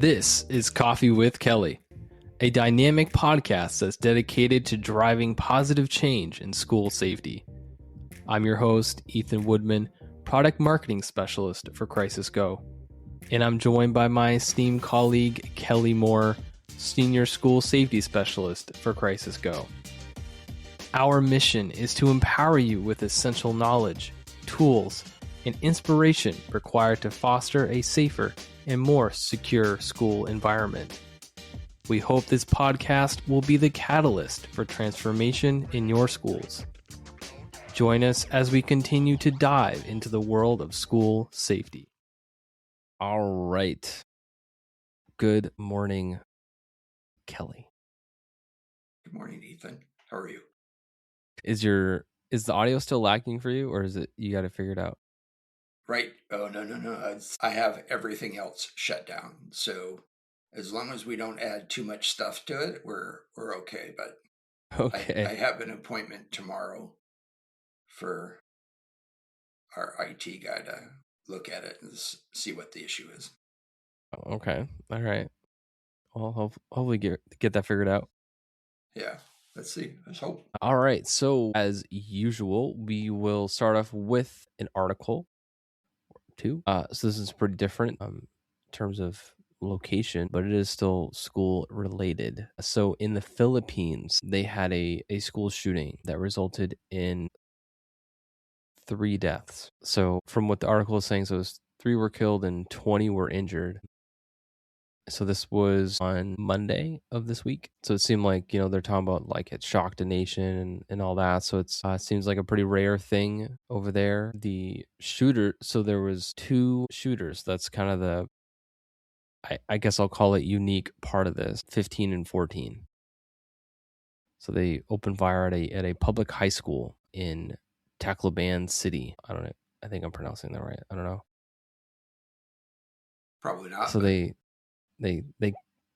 This is Coffee with Kelly, a dynamic podcast that's dedicated to driving positive change in school safety. I'm your host, Ethan Woodman, Product Marketing Specialist for Crisis Go, and I'm joined by my esteemed colleague, Kelly Moore, Senior School Safety Specialist for Crisis Go. Our mission is to empower you with essential knowledge, tools, and inspiration required to foster a safer and more secure school environment. We hope this podcast will be the catalyst for transformation in your schools. Join us as we continue to dive into the world of school safety. All right. Good morning, Kelly. Good morning, Ethan. How are you? Is the audio still lagging for you, or is it you got to figure it out? Right. Oh, no. I have everything else shut down. So as long as we don't add too much stuff to it, we're okay. But Okay. I have an appointment tomorrow for our IT guy to look at it and see what the issue is. Okay. All right. Well, hopefully get that figured out. Yeah. Let's see. Let's hope. All right. So as usual, we will start off with an article or two. So this is pretty different in terms of location, but it is still school related. So in the Philippines, they had a school shooting that resulted in 3 deaths. So from what the article is saying, so it was 3 were killed and 20 were injured. So this was on Monday of this week. So it seemed like, they're talking about like it shocked a nation and all that. So it seems like a pretty rare thing over there. The shooter, so there was 2 shooters. That's kind of the, I guess I'll call it unique part of this, 15 and 14. So they opened fire at a public high school in Tacloban City. I don't know. I think I'm pronouncing that right. I don't know. Probably not. So they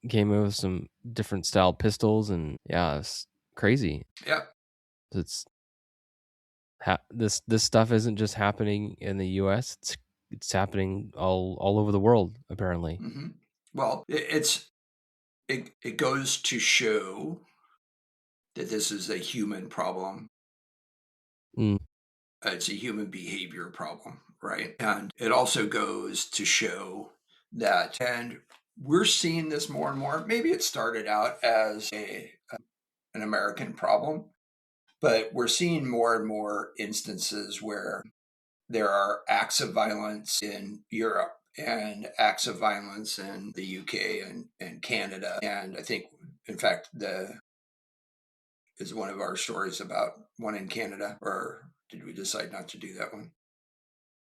came in with some different style pistols, and yeah, it's crazy. Yeah. It's this stuff isn't just happening in the U.S. It's happening all over the world apparently. Mm-hmm. Well, it goes to show that this is a human problem. It's a human behavior problem, right? And it also goes to show that, and we're seeing this more and more. Maybe it started out as an American problem, but we're seeing more and more instances where there are acts of violence in Europe and acts of violence in the UK and Canada. And I think, in fact, is one of our stories about one in Canada, or did we decide not to do that one?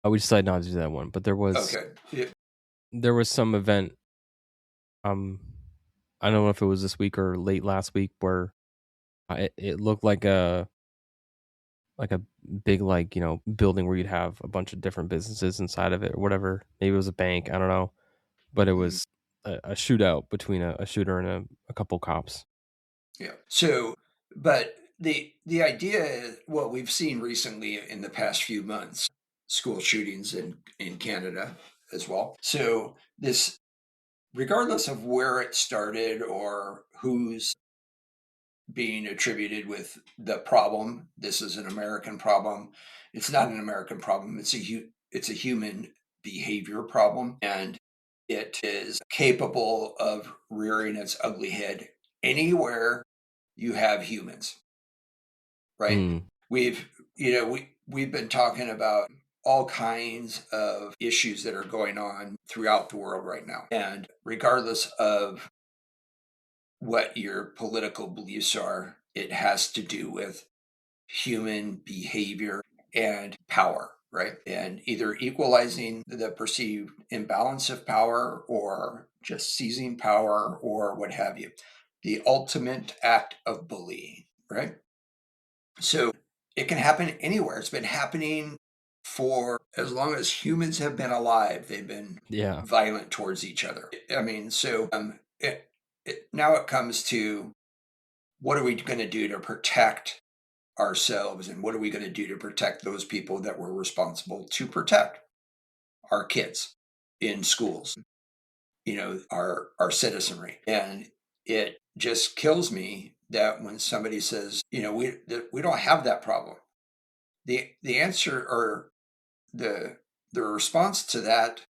We decided not to do that one, but there was there was some event. I don't know if it was this week or late last week where it looked like a big building where you'd have a bunch of different businesses inside of it or whatever. Maybe it was a bank. I don't know, but it was a shootout between a shooter and a couple cops. Yeah. So, but the idea is what we've seen recently in the past few months, school shootings in Canada as well. So this, regardless of where it started or who's being attributed with the problem, this is an American problem. It's not an American problem. It's a human behavior problem, and it is capable of rearing its ugly head anywhere you have humans, right? We've been talking about all kinds of issues that are going on throughout the world right now, and regardless of what your political beliefs are, it has to do with human behavior and power, right? And either equalizing the perceived imbalance of power or just seizing power or what have you. The ultimate act of bullying, right? So it can happen anywhere. It's been happening for as long as humans have been alive. They've been violent towards each other. I mean, so now it comes to, what are we going to do to protect ourselves, and what are we going to do to protect those people that we're responsible to protect, our kids in schools? our citizenry. And it just kills me that when somebody says, we don't have that problem. The answer, or the response to that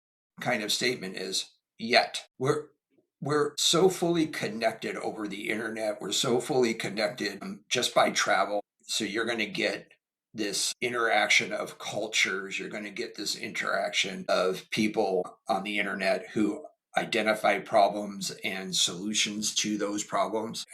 kind of statement is yet. We're so fully connected over the internet. We're so fully connected just by travel. So you're going to get this interaction of cultures. You're going to get this interaction of people on the internet who identify problems and solutions to those problems.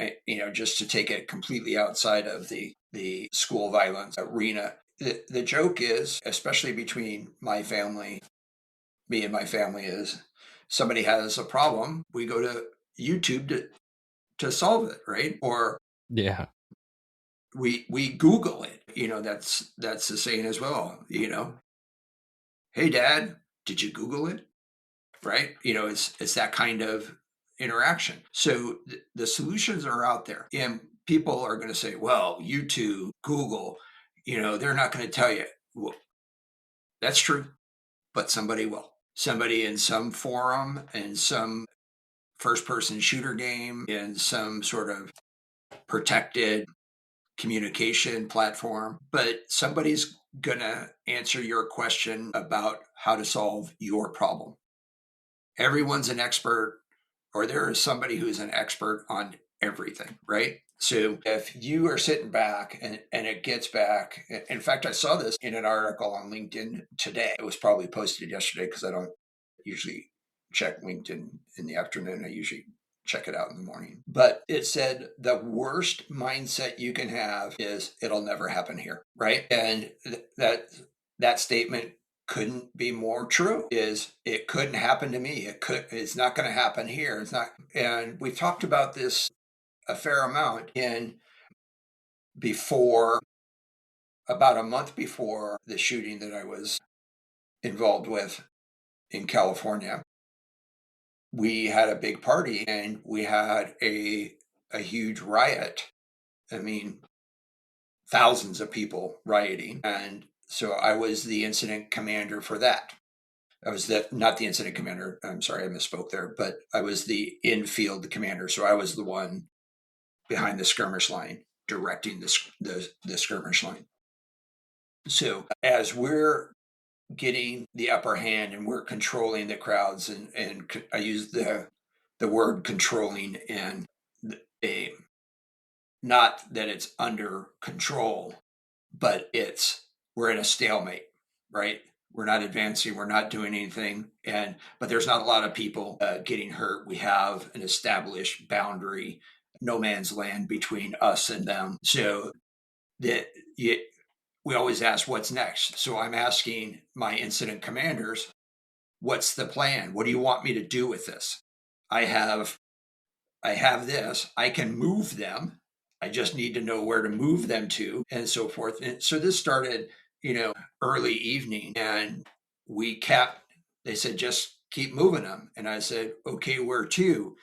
Just to take it completely outside of the school violence arena. The joke is, especially between me and my family, is somebody has a problem, we go to YouTube to solve it, right? Or Yeah. we Google it. That's the saying as well. Hey, Dad, did you Google it? Right? It's that kind of interaction. So the solutions are out there, and people are going to say, "Well, YouTube, Google, they're not going to tell you." Well, that's true, but somebody will. Somebody in some forum, in some first person shooter game, in some sort of protected communication platform, but somebody's going to answer your question about how to solve your problem. Everyone's an expert, or there is somebody who's an expert on everything, right? So if you are sitting back and it gets back, in fact, I saw this in an article on LinkedIn today. It was probably posted yesterday because I don't usually check LinkedIn in the afternoon. I usually check it out in the morning. But it said the worst mindset you can have is it'll never happen here, right? And that statement couldn't be more true. Is it couldn't happen to me. It's not going to happen here. It's not. And we've talked about this a fair amount before, about a month before the shooting that I was involved with in California. We had a big party and we had a huge riot. I mean, thousands of people rioting. And so I was the incident commander for that. I was not the incident commander. I'm sorry, I misspoke there, but I was the infield commander. So I was the one behind the skirmish line, directing the skirmish line. So as we're getting the upper hand and we're controlling the crowds, and I use the word controlling, and a not that it's under control, but we're in a stalemate, right? We're not advancing, we're not doing anything, but there's not a lot of people getting hurt. We have an established boundary, no man's land between us and them. So we always ask what's next. So I'm asking my incident commanders, what's the plan? What do you want me to do with this? I have this. I can move them. I just need to know where to move them to, and so forth. And so this started, early evening, and they said, just keep moving them. And I said, okay, where to?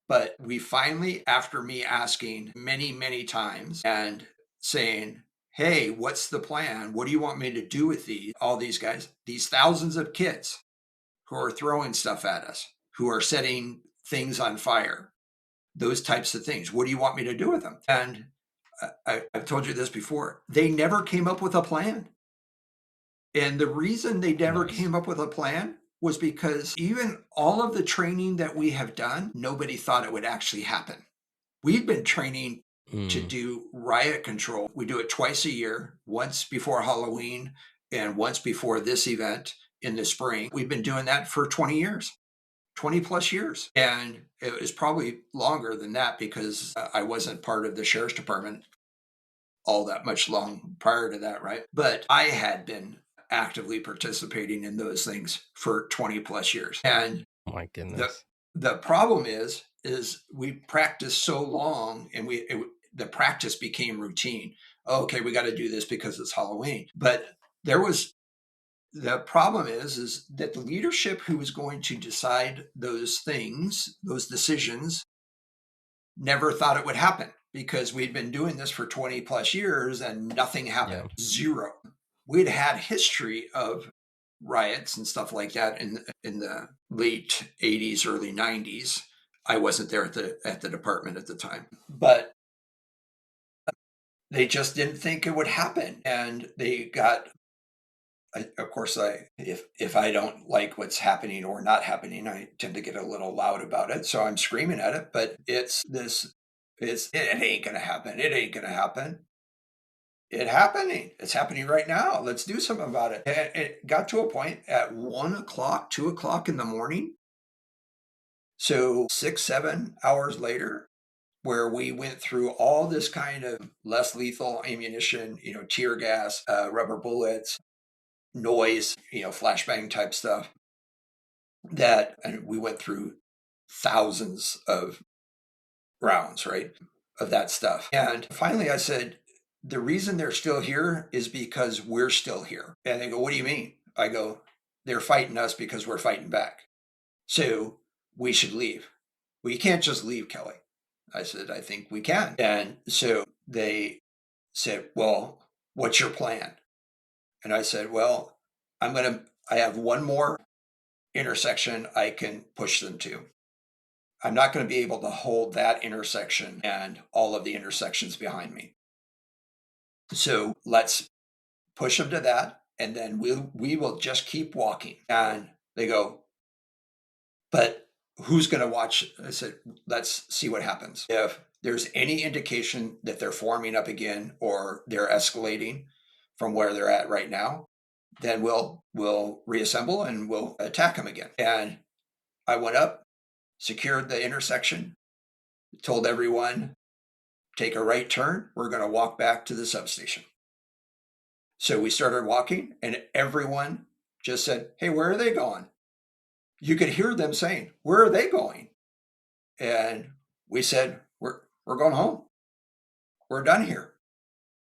But we finally, after me asking many, many times and saying, hey, what's the plan? What do you want me to do with all these guys, these thousands of kids who are throwing stuff at us, who are setting things on fire, those types of things. What do you want me to do with them? And I've told you this before. They never came up with a plan. And the reason they never came up with a plan was because even all of the training that we have done, nobody thought it would actually happen. We've been training to do riot control. We do it twice a year, once before Halloween and once before this event in the spring. We've been doing that for 20 years. 20 plus years. And it was probably longer than that because I wasn't part of the sheriff's department all that much long prior to that, right? But I had been actively participating in those things for 20 plus years. And oh my goodness. The problem is we practiced so long, and the practice became routine. Okay, we got to do this because it's Halloween. But the problem is that the leadership who is going to decide those things, those decisions, never thought it would happen because we'd been doing this for 20 plus years and nothing happened. Yeah. Zero. We'd had history of riots and stuff like that in the late 80s, early 90s. I wasn't there at the department at the time, but they just didn't think it would happen, and they got. Of course, if I don't like what's happening or not happening, I tend to get a little loud about it. So I'm screaming at it, but it ain't gonna happen. It ain't gonna happen. It happening. It's happening right now. Let's do something about it. And it got to a point at 1 o'clock, 2 o'clock in the morning. So 6, 7 hours later, where we went through all this kind of less lethal ammunition, tear gas, rubber bullets, noise, flashbang type stuff, and we went through thousands of rounds, right, of that stuff. And finally I said, the reason they're still here is because we're still here. And they go, what do you mean? I go, they're fighting us because we're fighting back. So we should leave. We can't just leave, Kelly. I said, I think we can. And so they said, well, what's your plan? And I said, well, I have one more intersection I can push them to. I'm not going to be able to hold that intersection and all of the intersections behind me. So let's push them to that, and then we will just keep walking. And they go, but who's going to watch? I said, let's see what happens. If there's any indication that they're forming up again or they're escalating from where they're at right now, then we'll reassemble and we'll attack them again. And I went up, secured the intersection, told everyone, take a right turn. We're going to walk back to the substation. So we started walking, and everyone just said, hey, where are they going? You could hear them saying, where are they going? And we said, we're going home. We're done here.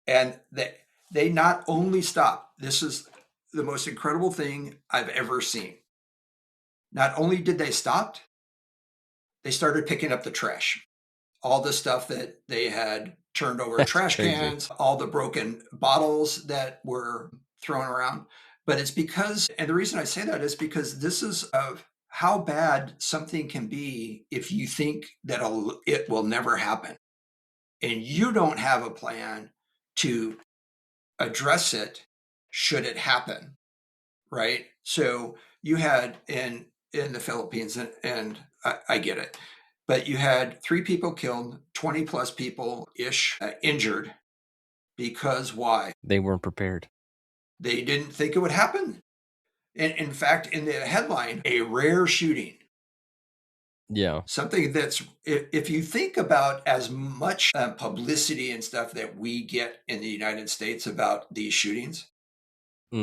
And they not only stopped, this is the most incredible thing I've ever seen. Not only did they stop, they started picking up the trash. All the stuff that they had turned over, That's trash crazy. cans, all the broken bottles that were thrown around. But it's because, and the reason I say that is because this is of how bad something can be if you think that it will never happen. And you don't have a plan to address it should it happen, right? So you had in the Philippines, and I get it, but you had 3 people killed, 20 plus people ish injured, because why? They weren't prepared. They didn't think it would happen. And in fact, in the headline, a rare shooting. Yeah. Something that's, if you think about as much publicity and stuff that we get in the United States about these shootings,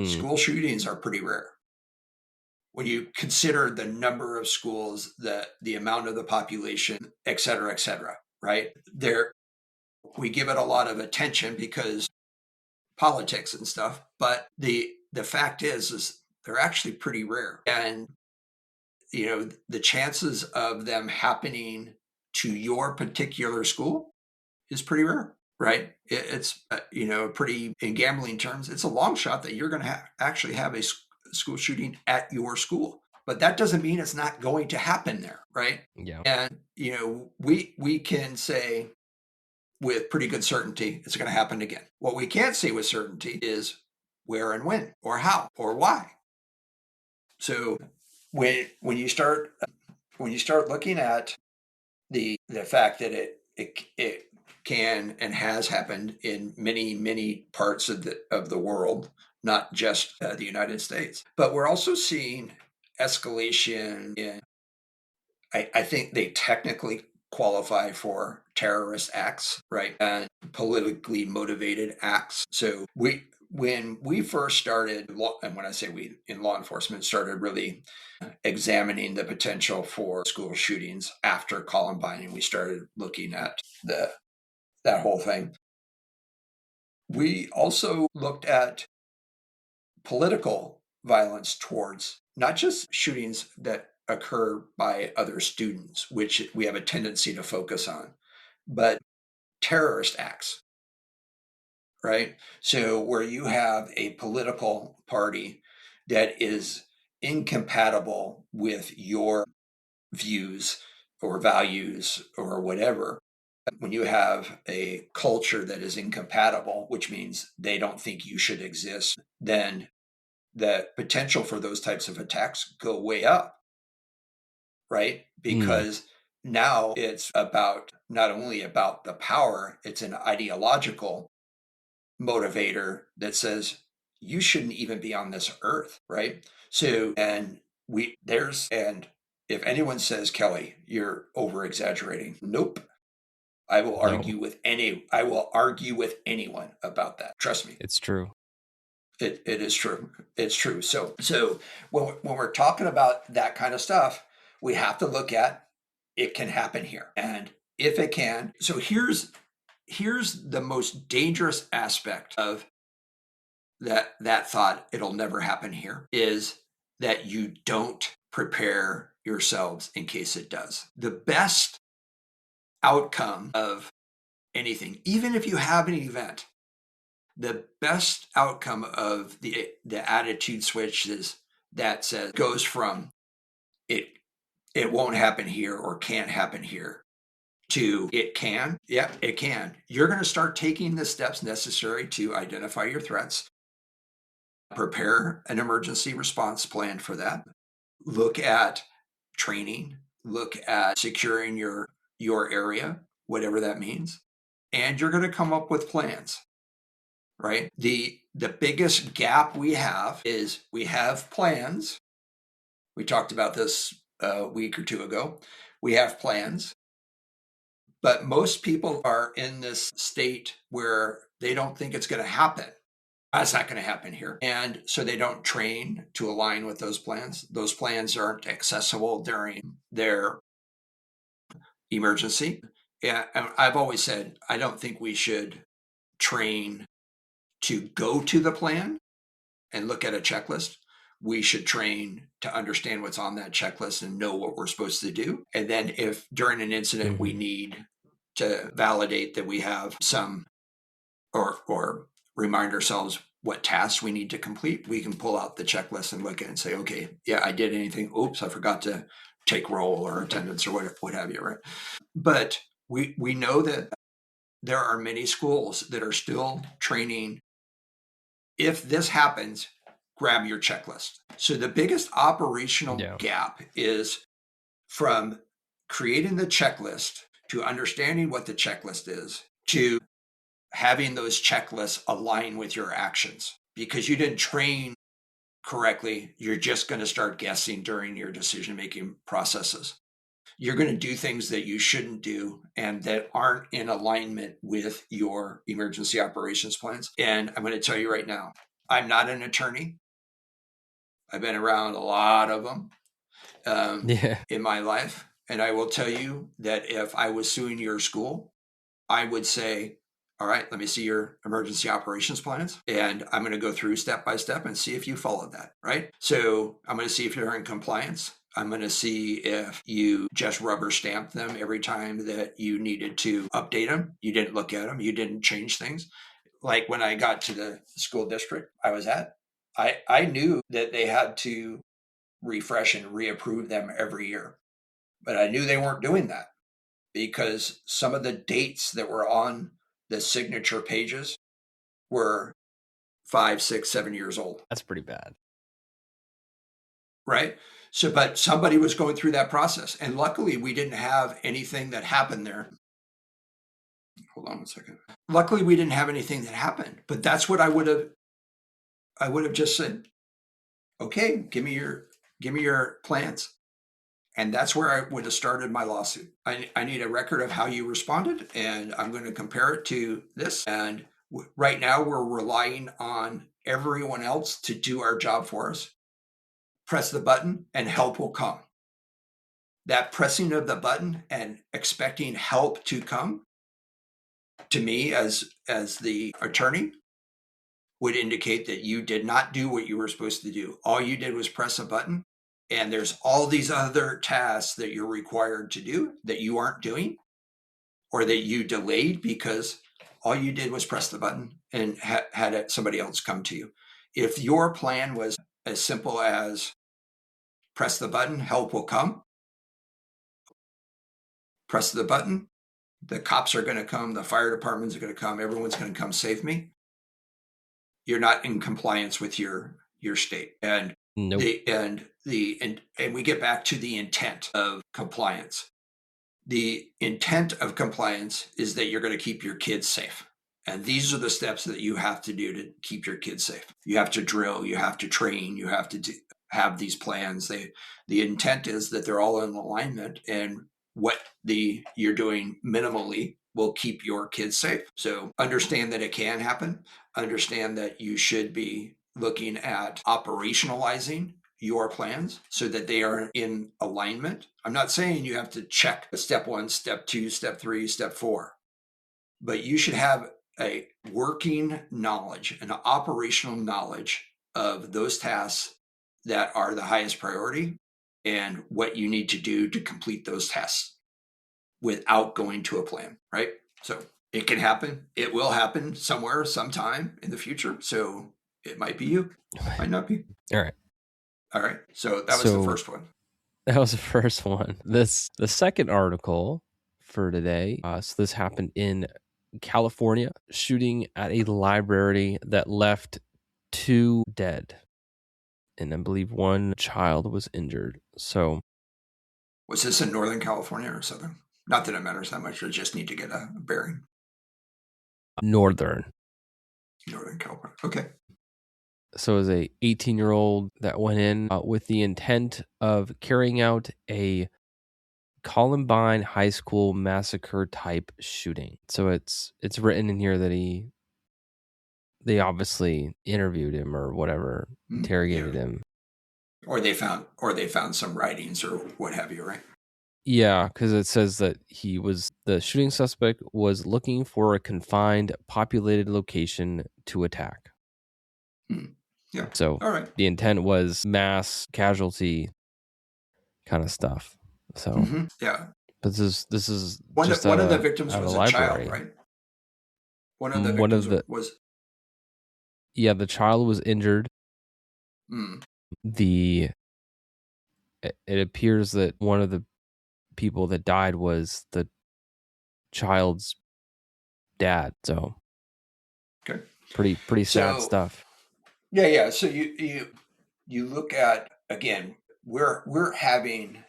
school shootings are pretty rare. When you consider the number of schools, the amount of the population, et cetera, right? We give it a lot of attention because politics and stuff, but the fact is they're actually pretty rare. And the chances of them happening to your particular school is pretty rare, right? It's pretty, in gambling terms, it's a long shot that you're going to actually have a school shooting at your school, but that doesn't mean it's not going to happen there, right? Yeah. And we can say with pretty good certainty it's going to happen again. What we can't say with certainty is where and when or how or why. So when you start looking at the fact that it can and has happened in many parts of the world, not just the United States, but we're also seeing escalation in. I think they technically qualify for terrorist acts, right, and politically motivated acts. So when we first started, and when I say we in law enforcement started really examining the potential for school shootings after Columbine, and we started looking at that whole thing. We also looked at political violence towards not just shootings that occur by other students, which we have a tendency to focus on, but terrorist acts, right? So where you have a political party that is incompatible with your views or values or whatever, when you have a culture that is incompatible, which means they don't think you should exist, then the potential for those types of attacks go way up, right? Because now it's about not only about the power, it's an ideological motivator that says you shouldn't even be on this earth, right? So, and if anyone says, Kelly, you're over exaggerating, nope. I will argue with anyone about that. Trust me. It's true. It is true. It's true. So when we're talking about that kind of stuff, we have to look at it can happen here. And if it can, so here's the most dangerous aspect of that thought, it'll never happen here, is that you don't prepare yourselves in case it does. The best outcome of anything, even if you have an event, the best outcome of the attitude switch is that says goes from it won't happen here or can't happen here to it can. Yeah, it can. You're going to start taking the steps necessary to identify your threats, prepare an emergency response plan for that, look at training, look at securing your area, whatever that means, and you're going to come up with plans, right? The biggest gap we have is we have plans. We talked about this a week or two ago. We have plans, but most people are in this state where they don't think it's going to happen. That's not going to happen here. And so they don't train to align with those plans. Those plans aren't accessible during their emergency. Yeah, I've always said, I don't think we should train to go to the plan and look at a checklist. We should train to understand what's on that checklist and know what we're supposed to do. And then if during an incident we need to validate that we have some or remind ourselves what tasks we need to complete, we can pull out the checklist and look at it and say, okay, yeah, I did anything. Oops, I forgot to take roll or attendance or what have you, right? But we know that there are many schools that are still training. If this happens, grab your checklist. So the biggest operational gap is from creating the checklist to understanding what the checklist is to having those checklists align with your actions. Because you didn't train correctly, you're just going to start guessing during your decision-making processes. You're going to do things that you shouldn't do and that aren't in alignment with your emergency operations plans. And I'm going to tell you right now, I'm not an attorney. I've been around a lot of them in my life. And I will tell you that if I was suing your school, I would say, all right, let me see your emergency operations plans. And I'm going to go through step by step and see if you followed that, right? So I'm going to see if you're in compliance. I'm going to see if you just rubber stamped them every time that you needed to update them. You didn't look at them. You didn't change things. Like when I got to the school district I was at, I knew that they had to refresh and reapprove them every year. But I knew they weren't doing that because some of the dates that were on the signature pages were 5, 6, 7 years old. That's pretty bad. Right? So, but somebody was going through that process. And luckily, we didn't have anything that happened there. Hold on one second. Luckily, we didn't have anything that happened. But that's what I would have just said, okay, give me your plans. And that's where I would have started my lawsuit. I need a record of how you responded, and I'm going to compare it to this. And right now, we're relying on everyone else to do our job for us. Press the button, and help will come. That pressing of the button and expecting help to come, to me as the attorney, would indicate that you did not do what you were supposed to do. All you did was press a button. And there's all these other tasks that you're required to do that you aren't doing or that you delayed because all you did was press the button and had somebody else come to you. If your plan was as simple as press the button, help will come. Press the button, the cops are going to come, the fire departments are going to come, everyone's going to come save me. You're not in compliance with your state. And Nope. and we get back to the intent of compliance. The intent of compliance is that you're going to keep your kids safe. And these are the steps that you have to do to keep your kids safe. You have to drill, you have to train, you have to have these plans. The intent is that they're all in alignment, and what you're doing minimally will keep your kids safe. So understand that it can happen. Understand that you should be looking at operationalizing your plans so that they are in alignment. I'm not saying you have to check step 1, step 2, step 3, step 4, but you should have a working knowledge, an operational knowledge of those tasks that are the highest priority and what you need to do to complete those tasks without going to a plan, right? So it can happen. It will happen somewhere, sometime in the future. So it might be you, might not be. All right. All right. So that was the first one. That was the first one. The second article for today. So this happened in California, shooting at a library that left 2 dead, and I believe 1 child was injured. So was this in Northern California or Southern? Not that it matters that much. I just need to get a bearing. Northern California. Okay. So it was a 18-year-old that went in with the intent of carrying out a Columbine High School massacre type shooting. So it's written in here that they obviously interviewed him or whatever, interrogated him. Or they found some writings or what have you, right? Yeah, because it says that the shooting suspect was looking for a confined, populated location to attack. Yeah. So all right. The intent was mass casualty kind of stuff. So yeah. But this is one just of the victims was a child, right? One of the victims was. Yeah, the child was injured. It appears that one of the people that died was the child's dad. So okay, pretty sad stuff. Yeah. So you look at, again, we're having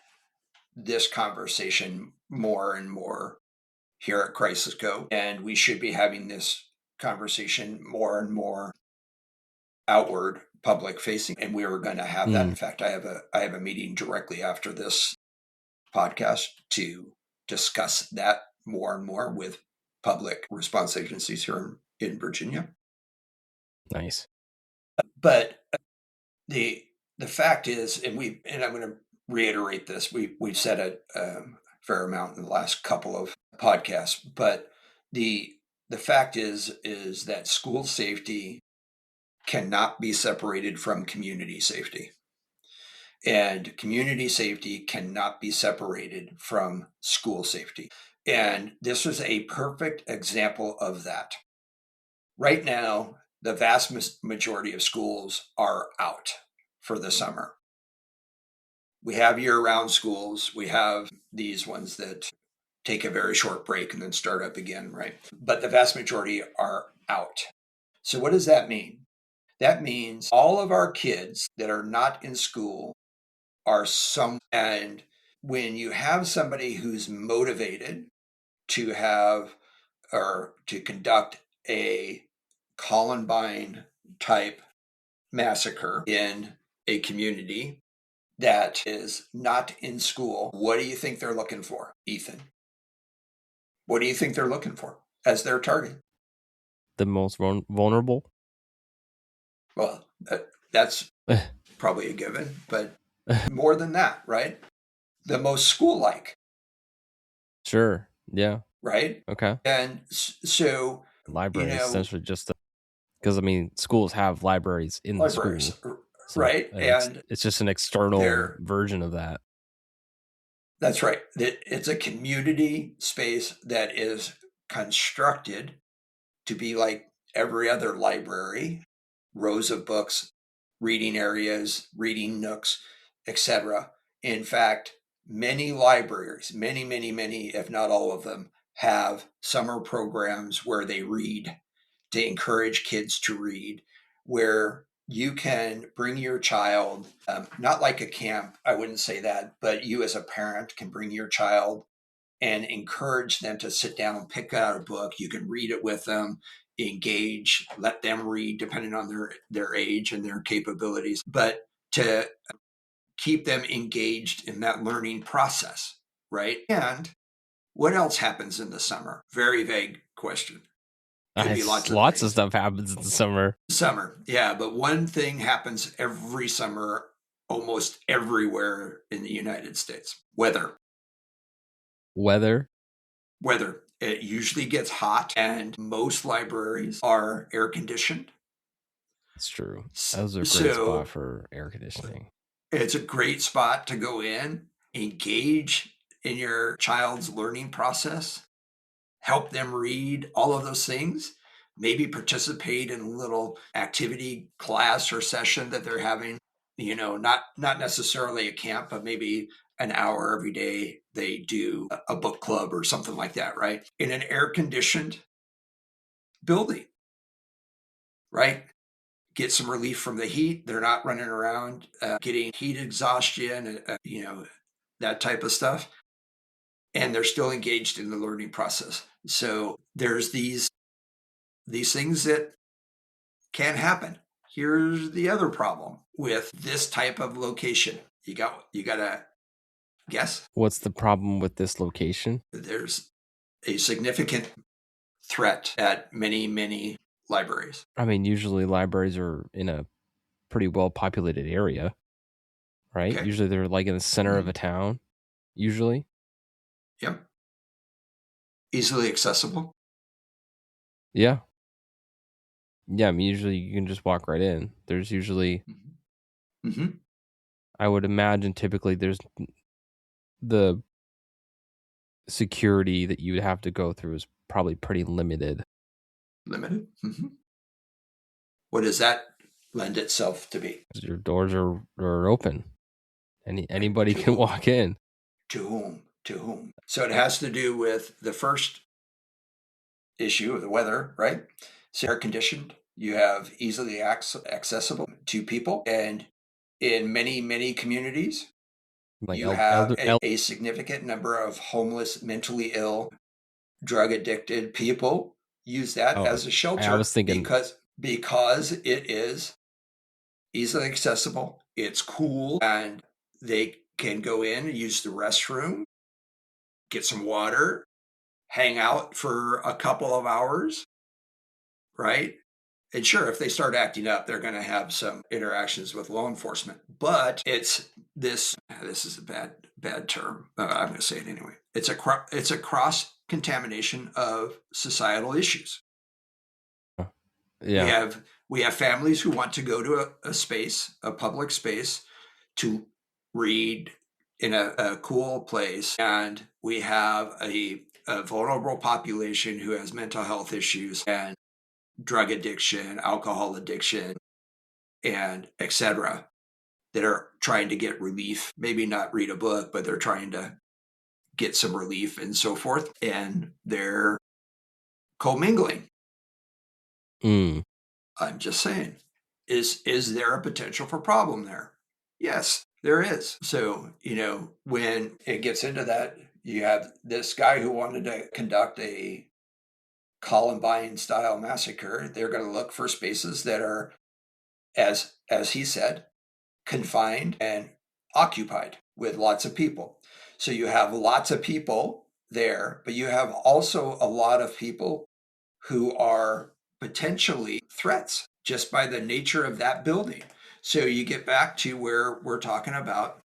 this conversation more and more here at Crisis Go, and we should be having this conversation more and more outward, public facing, and we were going to have that. In fact, I have a meeting directly after this podcast to discuss that more and more with public response agencies here in Virginia. Nice. But the fact is, and I'm going to reiterate this, we've said a fair amount in the last couple of podcasts, but the fact is that school safety cannot be separated from community safety. And community safety cannot be separated from school safety. And this was a perfect example of that. Right now, the vast majority of schools are out for the summer. We have year-round schools. We have these ones that take a very short break and then start up again, right? But the vast majority are out. So what does that mean? That means all of our kids that are not in school are some, and when you have somebody who's motivated to have or to conduct a Columbine type massacre in a community that is not in school, what do you think they're looking for, Ethan? What do you think they're looking for as their target? The most vulnerable? Well, that's probably a given, but more than that, right? The most school-like. Sure. Yeah. Right? Okay. And so library is essentially just because schools have libraries in the school, so, right? And it's just an external version of that. That's right. It's a community space that is constructed to be like every other library, rows of books, reading areas, reading nooks, etc. In fact, many libraries, many, if not all of them, have summer programs where they read to encourage kids to read, where you can bring your child, not like a camp, I wouldn't say that, but you as a parent can bring your child and encourage them to sit down and pick out a book. You can read it with them, engage, let them read depending on their age and their capabilities, but to keep them engaged in that learning process, right? And what else happens in the summer? Very vague question. Could be lots of Lots of things. stuff happens in the summer. Summer, yeah, but one thing happens every summer, almost everywhere in the United States: weather. Weather. Weather. It usually gets hot, and most libraries are air conditioned. That's true. That was a great spot So for air conditioning. it's a great spot to go in, engage in your child's learning process, help them read, all of those things. Maybe participate in a little activity class or session that they're having, not necessarily a camp, but maybe an hour every day they do a book club or something like that, right? In an air conditioned building, right? Get some relief from the heat. They're not running around getting heat exhaustion, that type of stuff. And they're still engaged in the learning process. So there's these things that can happen. Here's the other problem with this type of location. You got to guess. What's the problem with this location? There's a significant threat at many libraries. I mean, usually libraries are in a pretty well populated area, right? Okay. Usually they're like in the center of a town, usually. Yep. Easily accessible. Yeah. Yeah, I mean, usually you can just walk right in. There's usually, Mm-hmm. I would imagine typically there's the security that you would have to go through is probably pretty limited. Limited. Mm-hmm. What does that lend itself to be? Your doors are open. Anybody can whom? walk in. To whom? To whom? So it has to do with the first issue of the weather, right? So air conditioned, you have easily accessible to people, and in many communities, Like you have elder, a significant number of homeless, mentally ill, drug addicted people use that oh, as a I was shelter thinking, because it is easily accessible, it's cool, and they can go in and use the restroom, get some water, hang out for a couple of hours, right? And sure, if they start acting up, they're going to have some interactions with law enforcement. But it's this. This is a bad term. I'm going to say it anyway. It's a cross contamination of societal issues. yeah. We have families who want to go to a space, a public space, to read in a cool place, and we have a vulnerable population who has mental health issues and drug addiction, alcohol addiction, and etc. that are trying to get relief. Maybe not read a book, but they're trying to get some relief and so forth. And they're commingling. Mm. I'm just saying. Is there a potential for problem there? Yes, there is. So, when it gets into that, you have this guy who wanted to conduct a Columbine style massacre. They're going to look for spaces that are, as he said, confined and occupied with lots of people. So you have lots of people there, but you have also a lot of people who are potentially threats just by the nature of that building. So you get back to where we're talking about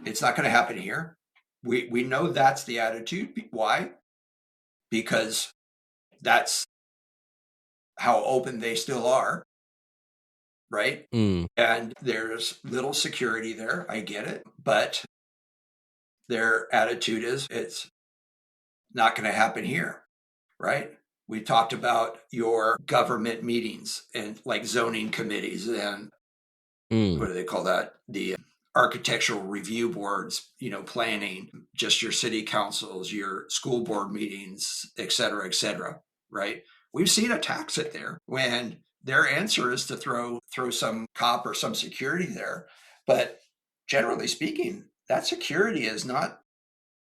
it's not going to happen here. We know that's the attitude. Why? Because that's how open they still are, right? Mm. And there's little security there. I get it. But their attitude is it's not going to happen here, right? We talked about your government meetings and like zoning committees and what do they call that? The architectural review boards, planning, just your city councils, your school board meetings, et cetera, right? We've seen attacks at there when their answer is to throw some cop or some security there. But generally speaking, that security is not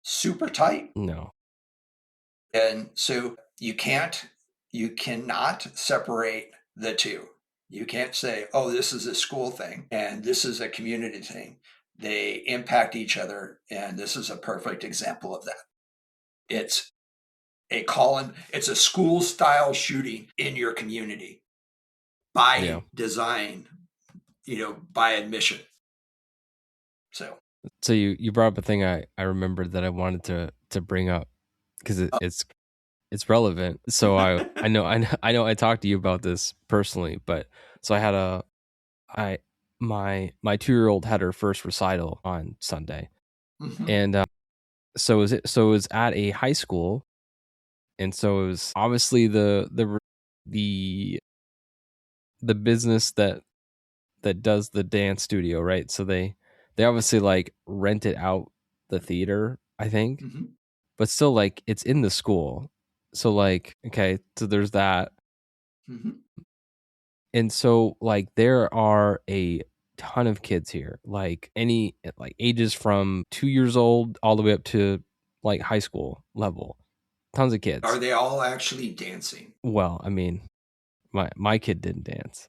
super tight. No. And so you cannot separate the two. You can't say, oh, this is a school thing and this is a community thing. They impact each other. And this is a perfect example of that. It's it's a school style shooting in your community by design, by admission. So you brought up a thing I remembered that I wanted to bring up because it's relevant. So I know I talked to you about this personally, but so my 2-year-old had her first recital on Sunday, and so it was at a high school, and so it was obviously the business that does the dance studio, right? So they obviously like rented out the theater, I think, but still like it's in the school. So like, okay, so there's that. And so like there are a ton of kids here, like ages from 2 years old all the way up to like high school level. Tons of kids. Are they all actually dancing? Well, I mean, my kid didn't dance.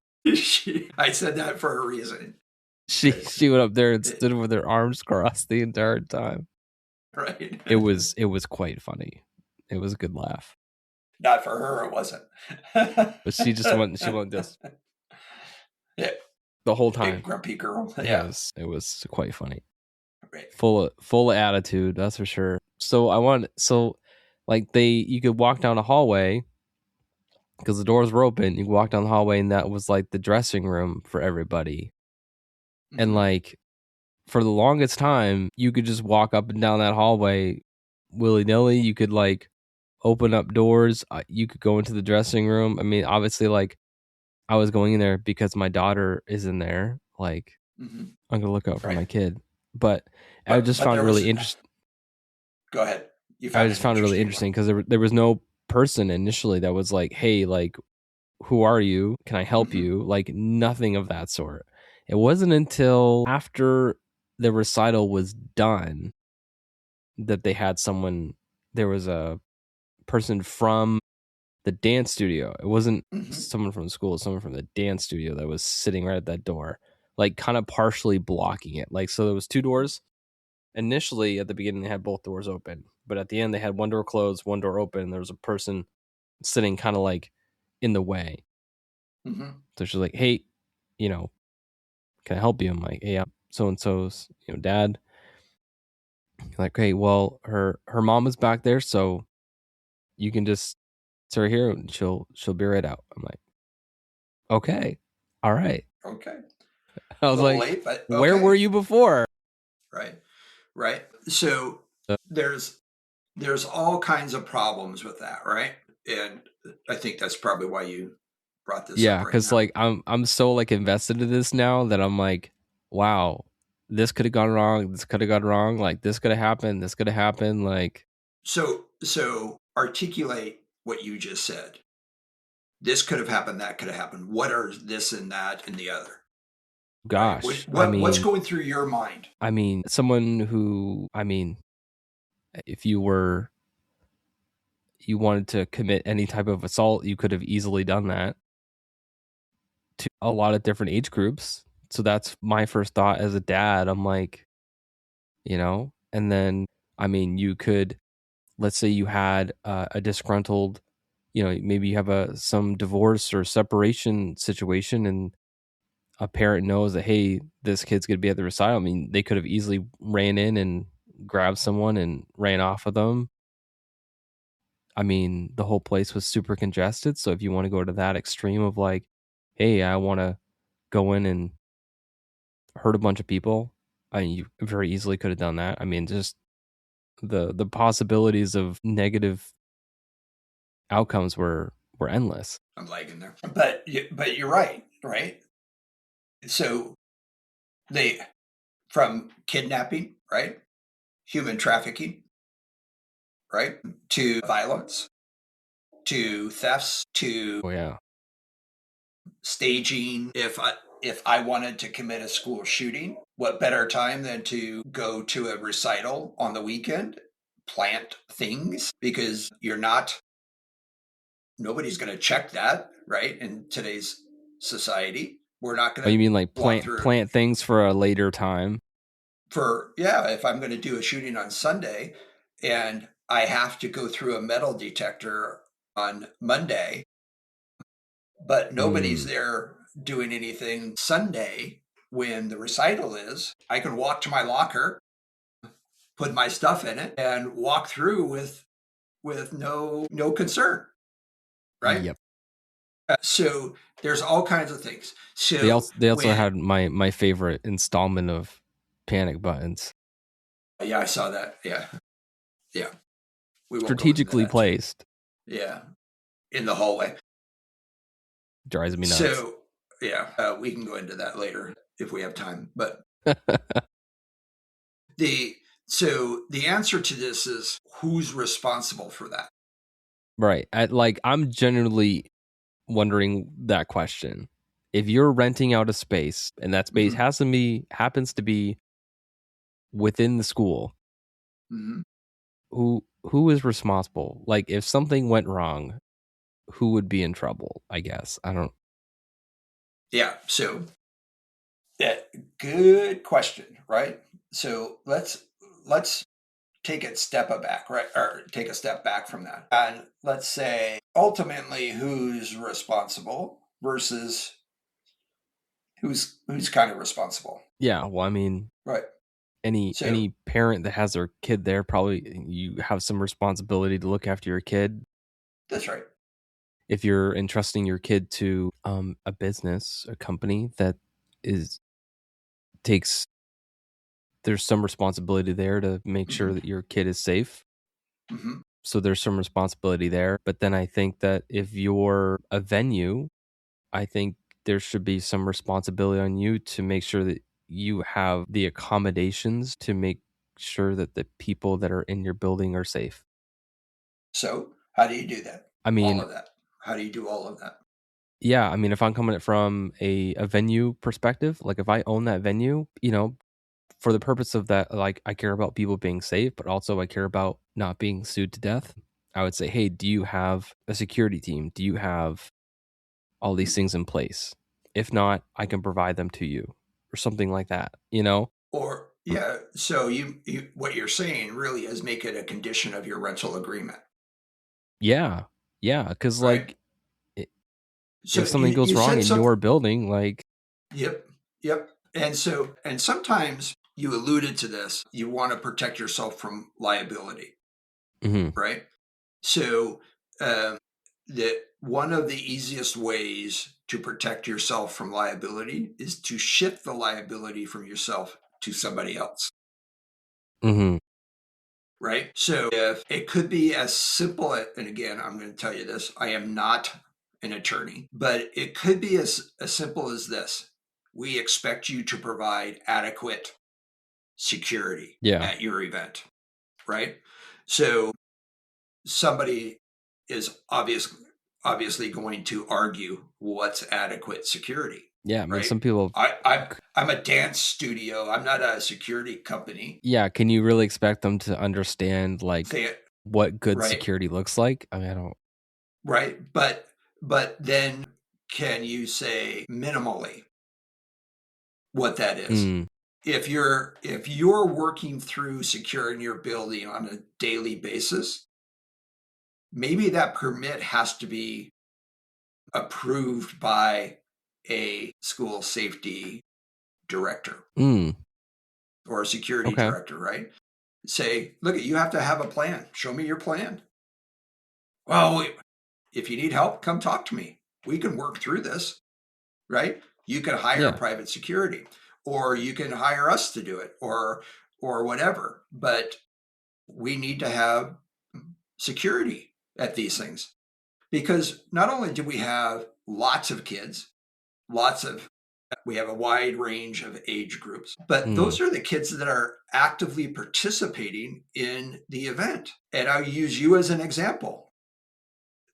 I said that for a reason. She went up there and stood with her arms crossed the entire time. Right. It was quite funny. It was a good laugh. Not for her, it wasn't. But she went this. Yeah. The whole time. Big grumpy girl. Yeah. It was quite funny. Right. Full of attitude, that's for sure. So you could walk down a hallway because the doors were open. You could walk down the hallway and that was like the dressing room for everybody. And like for the longest time, you could just walk up and down that hallway willy-nilly. You could like open up doors. You could go into the dressing room. I mean, obviously, like I was going in there because my daughter is in there. Like I'm gonna look out for my kid, but I just found it really interesting. Go ahead. I just found it really interesting because there was no person initially that was like, "Hey, like, who are you? Can I help you?" Like nothing of that sort. It wasn't until after the recital was done that they had someone. There was a person from the dance studio. It wasn't someone from the school, it was someone from the dance studio that was sitting right at that door, like kind of partially blocking it. Like, so there was 2 doors. Initially at the beginning they had both doors open, but at the end they had one door closed, one door open, and there was a person sitting kind of like in the way. So she's like, "Hey, can I help you?" I'm like, "Hey, I'm so and so's dad." Like, "Hey, well, her mom is back there, so you can just sit right here and she'll be right out." I'm like, "Okay, all right." Okay. I was like, late, but okay. Where were you before? Right. So there's all kinds of problems with that, right? And I think that's probably why you brought this up. Yeah, because like I'm so like invested in this now that I'm like, wow, this could have gone wrong. This could have gone wrong. Like this could have happened. This could have happened. Like so articulate what you just said. This could have happened. That could have happened. What are this and that and the other? Gosh, right? What's going through your mind? I mean, someone who, if you wanted to commit any type of assault, you could have easily done that to a lot of different age groups. So that's my first thought as a dad. I'm like, and then, you could, let's say you had a disgruntled, maybe you have some divorce or separation situation and a parent knows that, hey, this kid's going to be at the recital. I mean, they could have easily ran in and grabbed someone and ran off with them. I mean, the whole place was super congested. So if you want to go to that extreme of like, hey, I want to go in and hurt a bunch of people, you very easily could have done that. I mean, just the possibilities of negative outcomes were endless. I'm lagging there, but you're right. So They from kidnapping, right? Human trafficking, right? To violence, to thefts, to Oh yeah. staging. If I wanted to commit a school shooting, what better time than to go to a recital on the weekend, plant things, because nobody's going to check that, right? In today's society, we're not Oh, going you to mean like walk plant through plant things for a later time? yeah, if I'm going to do a shooting on Sunday and I have to go through a metal detector on Monday, but nobody's Mm, there doing anything Sunday when the recital is, I can walk to my locker, put my stuff in it, and walk through with no concern, right? yep. So there's all kinds of things. They So also they also when had my favorite installment of panic buttons, yeah, I saw that. Yeah, yeah. We won't go into strategically that. placed. Yeah, in the hallway. Drives me nuts. So yeah, we can go into that later if we have time. But the the answer to this is who's responsible for that? Right. I'm genuinely wondering that question. If you're renting out a space and that space Mm-hmm. happens to be within the school, Mm-hmm. who is responsible? Like if something went wrong, who would be in trouble? I guess. I don't. Yeah. So that good question, right? So let's take a step back, right? Or take a step back from that. And let's say ultimately who's responsible versus who's kind of responsible. Yeah, well, I mean, Right. any So any parent that has their kid there, probably you have some responsibility to look after your kid. that's right. If you're entrusting your kid to a business, a company that is takes there's some responsibility there to make sure Mm-hmm. that your kid is safe. Mm-hmm. So there's some responsibility there. But then I think that if you're a venue, I think there should be some responsibility on you to make sure that you have the accommodations to make sure that the people that are in your building are safe. So how do you do that? I All mean, of that. How do you do all of that? yeah, I mean, if I'm coming at it from a venue perspective, like if I own that venue, for the purpose of that, like I care about people being safe, but also I care about not being sued to death. I would say, hey, do you have a security team? Do you have all these things in place? If not, I can provide them to you or something like that, you know? Or yeah, so you what you're saying really is make it a condition of your rental agreement, Yeah. Yeah. Cause right? like So if something goes you wrong said in something. your building, like, Yep, yep. And sometimes you alluded to this. You want to protect yourself from liability, mhm, right? So um, that one of the easiest ways to protect yourself from liability is to shift the liability from yourself to somebody else, mhm, right? So if it could be as simple, and again, I'm going to tell you this, I am not an attorney, but it could be as simple as this. We expect you to provide adequate security yeah, at your event, right? So somebody is obviously going to argue what's adequate security, yeah. I mean, right? some people, I'm a dance studio. I'm not a security company. yeah. Can you really expect them to understand like Say it what good right, security looks like? I mean, I don't. right. But then can you say minimally what that is? Mm, If you're working through securing your building on a daily basis, maybe that permit has to be approved by a school safety director mm, or a security okay. director, right? Say, look, you have to have a plan. Show me your plan. Well, if you need help, come talk to me. We can work through this, right? You can hire Yeah. private security, or you can hire us to do it, or whatever. But we need to have security at these things because not only do we have lots of kids, lots of We have a wide range of age groups, but Mm. those are the kids that are actively participating in the event. And I'll use you as an example.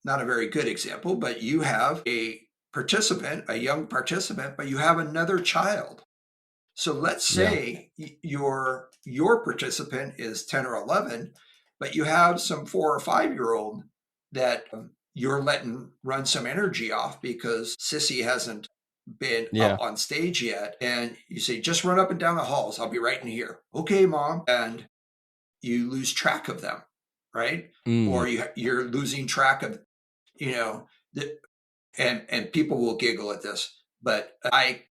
Not a very good example, but you have a participant, a young participant, but you have another child. So let's Yeah. say your participant is 10 or 11, but you have some 4 or 5 year old that you're letting run some energy off because Sissy hasn't been Yeah. up on stage yet. And you say, just run up and down the halls. I'll be right in here. Okay, mom. And you lose track of them, right? Mm. Or you're losing track of, you know, the, and people will giggle at this, but I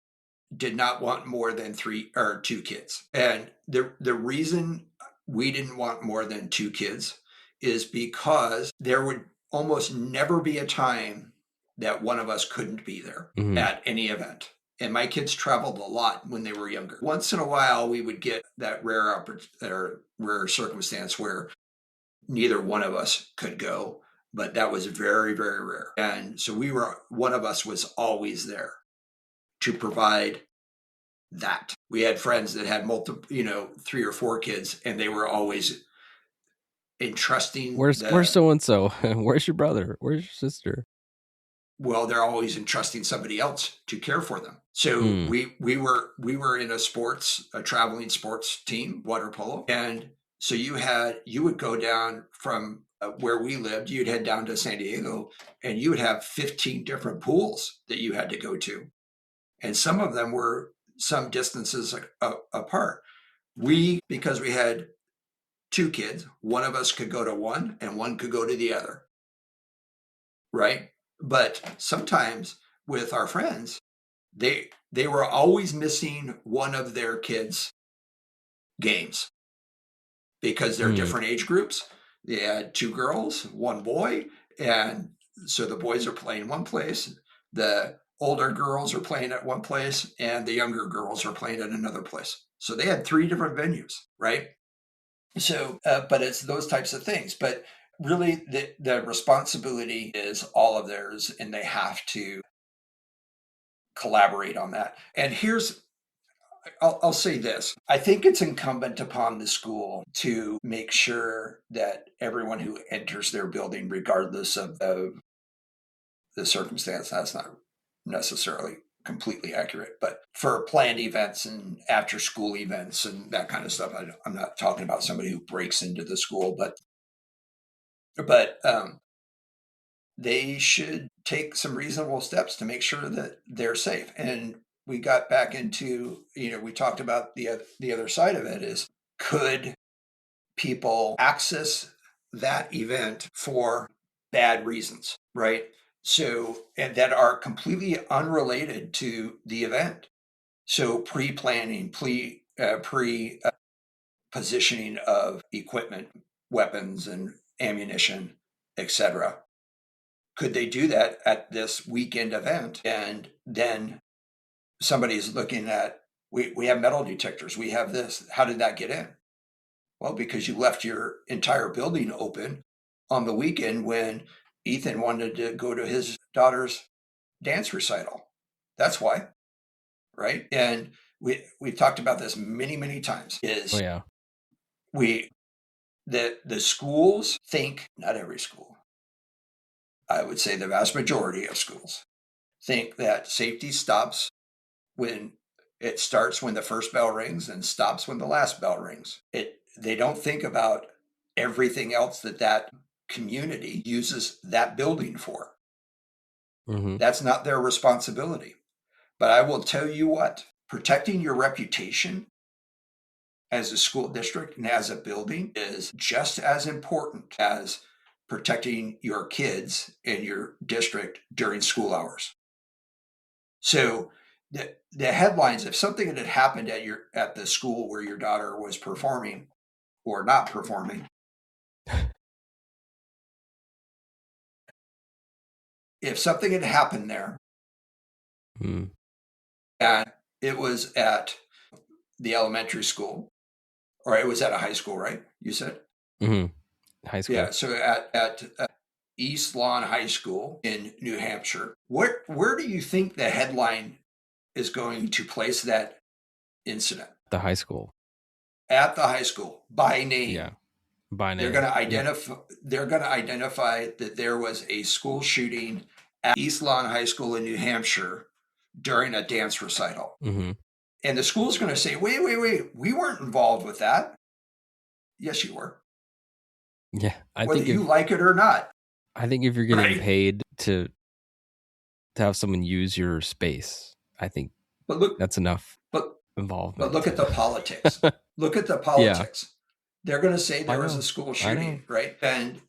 did not want more than 2 kids. And the reason we didn't want more than 2 kids is because there would almost never be a time that one of us couldn't be there at any event. And my kids traveled a lot when they were younger. Once in a while, we would get that rare circumstance where neither one of us could go, but that was very, very rare. And so one of us was always there to provide that. We had friends that had multiple, 3 or 4 kids, and they were always entrusting Where's so and so? Where's your brother? Where's your sister? they're always entrusting somebody else to care for them. So Mm. we were in a traveling sports team, water polo, and so you would go down from where we lived, you'd head down to San Diego, and you would have 15 different pools that you had to go to, and some of them were some distances apart. Because we had 2 kids, one of us could go to one and one could go to the other, right? But sometimes with our friends, they were always missing one of their kids' games because they're Mm. different age groups. They had 2 girls, one boy, and so the boys are playing one place, the older girls are playing at one place, and the younger girls are playing at another place. So they had 3 different venues, right? So, but it's those types of things. But really, the responsibility is all of theirs, and they have to collaborate on that. And I'll say this. I think it's incumbent upon the school to make sure that everyone who enters their building, regardless of the circumstance, that's not necessarily completely accurate, but for planned events and after school events and that kind of stuff, I'm not talking about somebody who breaks into the school, but they should take some reasonable steps to make sure that they're safe. And we got back into, we talked about the other side of it is, could people access that event for bad reasons, right? So, and that are completely unrelated to the event. So, pre-planning, positioning of equipment, weapons, and ammunition, etc. Could they do that at this weekend event? And then somebody's looking at, we have metal detectors, we have this. How did that get in? Well, because you left your entire building open on the weekend when Ethan wanted to go to his daughter's dance recital. That's why, right? And we've talked about this many, many times. Oh Is yeah. we the schools think, not every school, I would say the vast majority of schools think that safety stops when it starts when the first bell rings and stops when the last bell rings. They don't think about everything else that community uses that building for. Mm-hmm. That's not their responsibility. But I will tell you what, protecting your reputation as a school district and as a building is just as important as protecting your kids in your district during school hours. So the headlines, if something had happened at the school where your daughter was performing or not performing, if something had happened there Mm. and it was at the elementary school, or it was at a high school, right? You said? Mm-hmm. High school. Yeah. So at East Lawn High School in New Hampshire, where do you think the headline is going to place that incident The high school. at the high school by name. Yeah. By They're name. going to Yep. identify that there was a school shooting at East Lawn High School in New Hampshire during a dance recital. Mm-hmm. And the school's going to say, wait, we weren't involved with that. Yes, you were. Yeah. Whether you like it or not. I think if you're getting Right? paid to have someone use your space, I think But look, that's enough but involvement. look at the politics. Look at the Yeah. politics. They're going to say I there was know. a school I know. shooting, right? And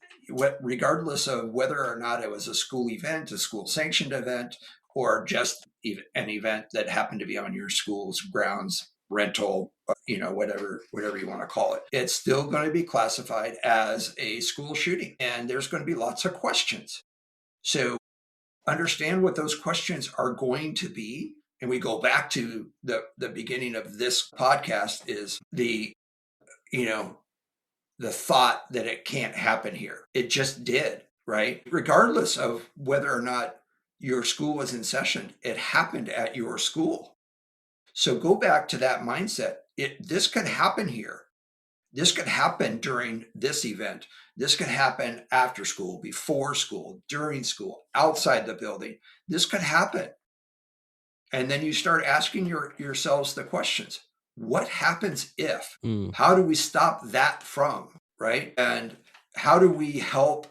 regardless of whether or not it was a school event, a school sanctioned event, or just an event that happened to be on your school's grounds, rental, whatever you want to call it, it's still going to be classified as a school shooting. And there's going to be lots of questions. So understand what those questions are going to be. And we go back to the beginning of this podcast is the thought that it can't happen here. It just did, right? Regardless of whether or not your school was in session, it happened at your school. So go back to that mindset. This could happen here. This could happen during this event. This could happen after school, before school, during school, outside the building. This could happen. And then you start asking yourselves the questions. What happens if? How do we stop that from, right? And how do we help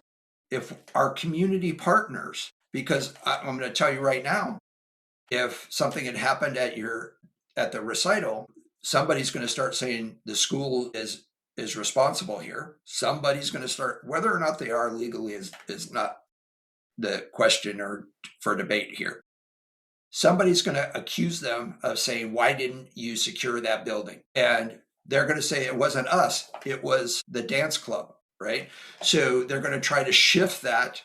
if our community partners, because I'm going to tell you right now, if something had happened at the recital, somebody's going to start saying the school is responsible here. Somebody's going to start, whether or not they are legally is not the question or for debate here. Somebody's going to accuse them of saying, why didn't you secure that building? And they're going to say it wasn't us, it was the dance club, right? So they're going to try to shift that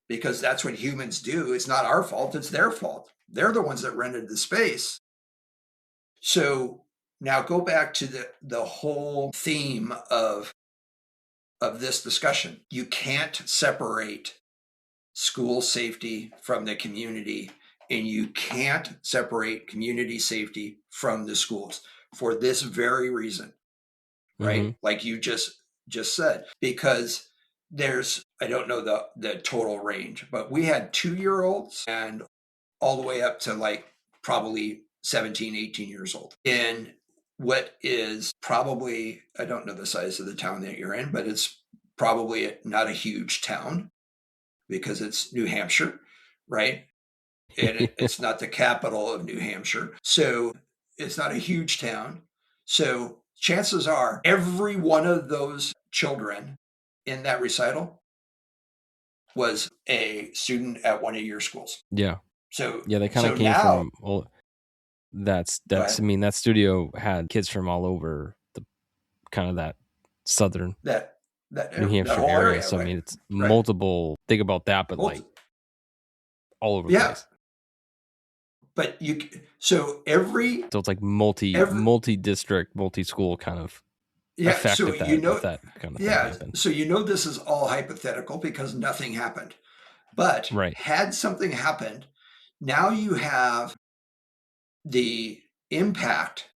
because that's what humans do. It's not our fault, it's their fault. They're the ones that rented the space. So now go back to the whole theme of this discussion. You can't separate school safety from the community, and you can't separate community safety from the schools for this very reason, right? Mm-hmm. Like you just said, because I don't know the total range, but we had 2-year-olds and all the way up to like probably 17, 18 years old in what is probably, I don't know the size of the town that you're in, but it's probably not a huge town because it's New Hampshire, right? And it's not the capital of New Hampshire. So it's not a huge town. So chances are every one of those children in that recital was a student at one of your schools. Yeah. So yeah, they kind of came from. Well, that's. I mean, that studio had kids from all over the kind of that southern New Hampshire area. So I mean, it's multiple. Think about that, but like all over the place. But so it's like multi-district, multi-school kind of effect so that kind of thing happened. So this is all hypothetical because nothing happened. But had something happened, now you have the impact,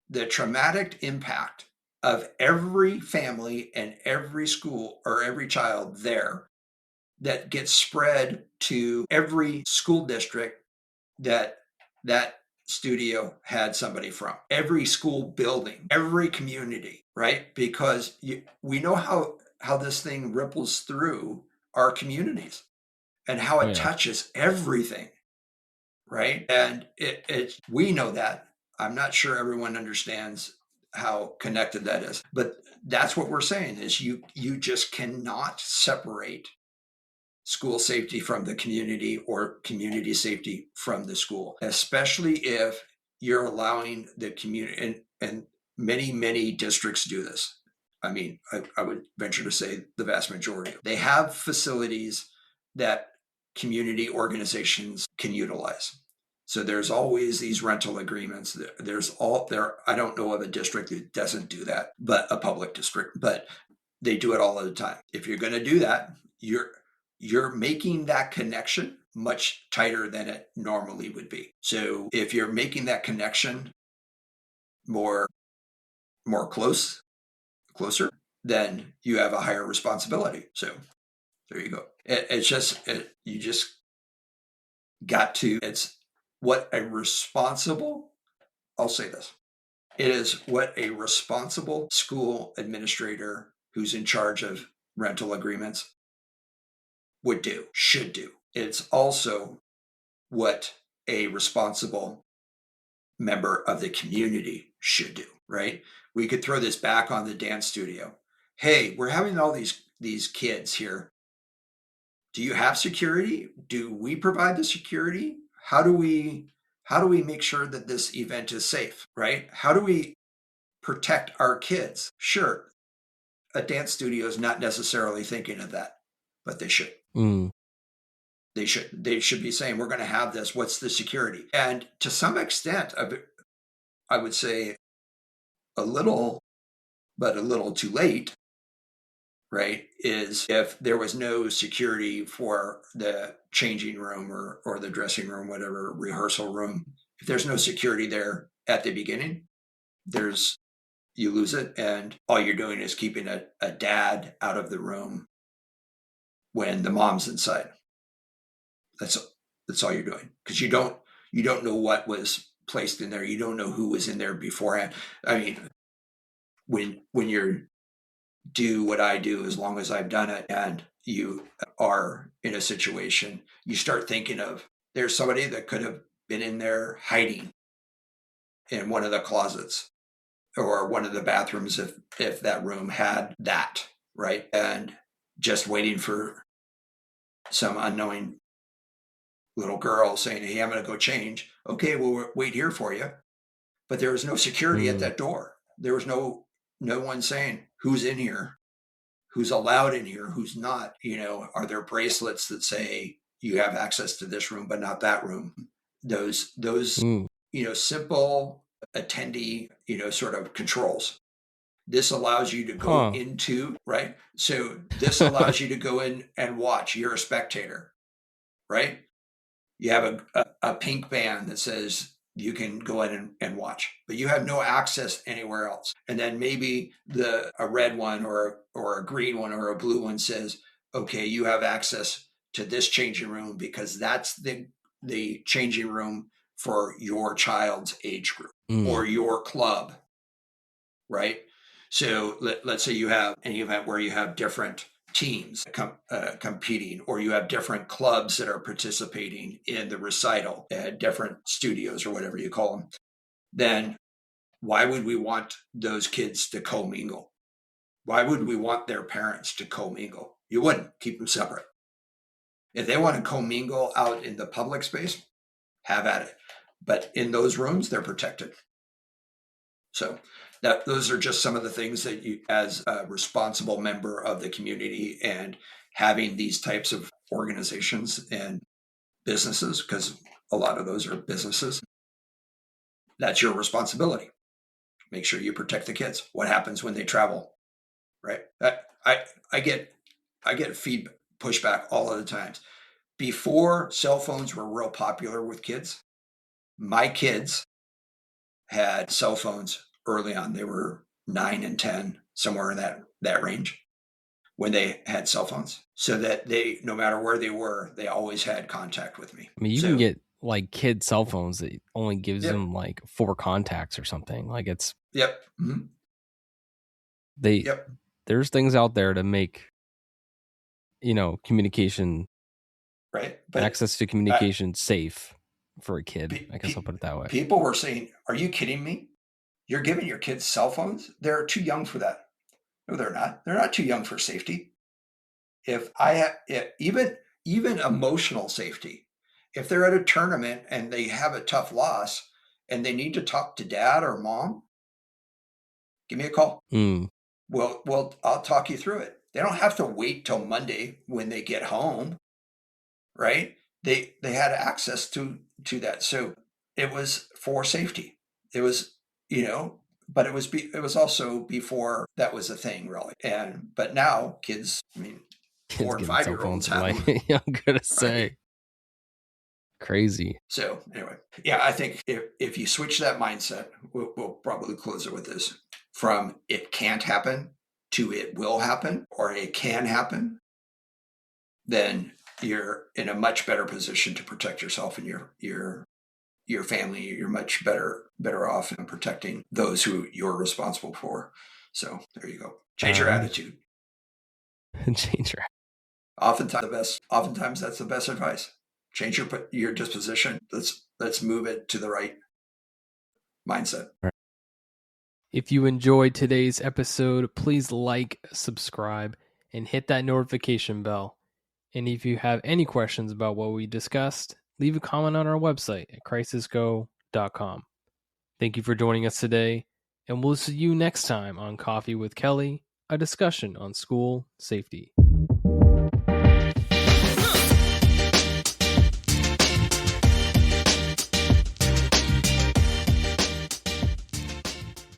the traumatic impact of every family and every school or every child there that gets spread to every school district that studio had somebody from, every school building, every community, right? Because we know how this thing ripples through our communities and how it touches everything, right? And we know that. I'm not sure everyone understands how connected that is, but that's what we're saying is you just cannot separate school safety from the community or community safety from the school, especially if you're allowing the community, and many districts do this. I mean, I would venture to say the vast majority. They have facilities that community organizations can utilize. So there's always these rental agreements. I don't know of a district that doesn't do that, but a public district, but they do it all the time. If you're going to do that, you're making that connection much tighter than it normally would be. So if you're making that connection more closer, then you have a higher responsibility. So there you go. You just got to, it's what a responsible, I'll say this, it is what a responsible school administrator who's in charge of rental agreements should do. It's also what a responsible member of the community should do, right? We could throw this back on the dance studio. Hey, we're having all these kids here. Do you have security? Do we provide the security? How do we make sure that this event is safe, right? How do we protect our kids? Sure, a dance studio is not necessarily thinking of that, but they should. Mm. They should be saying, we're going to have this. What's the security? And to some extent, I would say a little, but a little too late, right? Is if there was no security for the changing room or the dressing room, whatever, rehearsal room, if there's no security there at the beginning, you lose it. And all you're doing is keeping a dad out of the room when the mom's inside. That's all you're doing, because you don't know what was placed in there. You don't know who was in there beforehand. I mean, when you're do what I do, as long as I've done it, and you are in a situation, you start thinking of, there's somebody that could have been in there hiding in one of the closets or one of the bathrooms if that room had that, right? And just waiting for some unknowing little girl saying, hey, I'm going to go change. Okay, we'll wait here for you. But there was no security at that door. There was no one saying who's in here, who's allowed in here, who's not. Are there bracelets that say you have access to this room but not that room? Those simple attendee sort of controls. This allows you to go into, right? So this allows you to go in and watch. You're a spectator, right? You have a pink band that says you can go in and watch, but you have no access anywhere else. And then maybe a red one or a green one or a blue one says, okay, you have access to this changing room because that's the changing room for your child's age group or your club, right? So let's say you have an event where you have different teams competing, or you have different clubs that are participating in the recital at different studios or whatever you call them. Then why would we want those kids to commingle? Why would we want their parents to commingle? You wouldn't. Keep them separate. If they want to commingle out in the public space, have at it. But in those rooms, they're protected. So those are just some of the things that you, as a responsible member of the community and having these types of organizations and businesses, because a lot of those are businesses, that's your responsibility. Make sure you protect the kids. What happens when they travel, right? I get pushback all of the times. Before cell phones were real popular with kids, my kids had cell phones early on. They were 9 and 10, somewhere in that range, when they had cell phones, so that they, no matter where they were, they always had contact with me. I mean, you can get like kid cell phones that only gives them like 4 contacts or something. Like it's there's things out there to make communication, right? But access to communication safe for a kid. I guess I'll put it that way. People were saying, "Are you kidding me? You're giving your kids cell phones? They're too young for that." No, they're not. They're not too young for safety. Even emotional safety, if they're at a tournament and they have a tough loss and they need to talk to dad or mom, give me a call. Well, I'll talk you through it. They don't have to wait till Monday when they get home, right? They had access to that. So it was for safety. It was, but it was also before that was a thing, really. But now kids, I mean, 4 and 5-year-olds have them. I'm gonna say, Crazy. So anyway, yeah, I think if you switch that mindset, we'll probably close it with this: from it can't happen to it will happen or it can happen, then you're in a much better position to protect yourself and your family. You're much better off in protecting those who you're responsible for. So there you go. Change your attitude. Change your. Oftentimes that's the best advice. Change your disposition. Let's move it to the right mindset. If you enjoyed today's episode, please like, subscribe, and hit that notification bell. And if you have any questions about what we discussed, leave a comment on our website at crisisgo.com. Thank you for joining us today, and we'll see you next time on Coffee with Kelly, a discussion on school safety.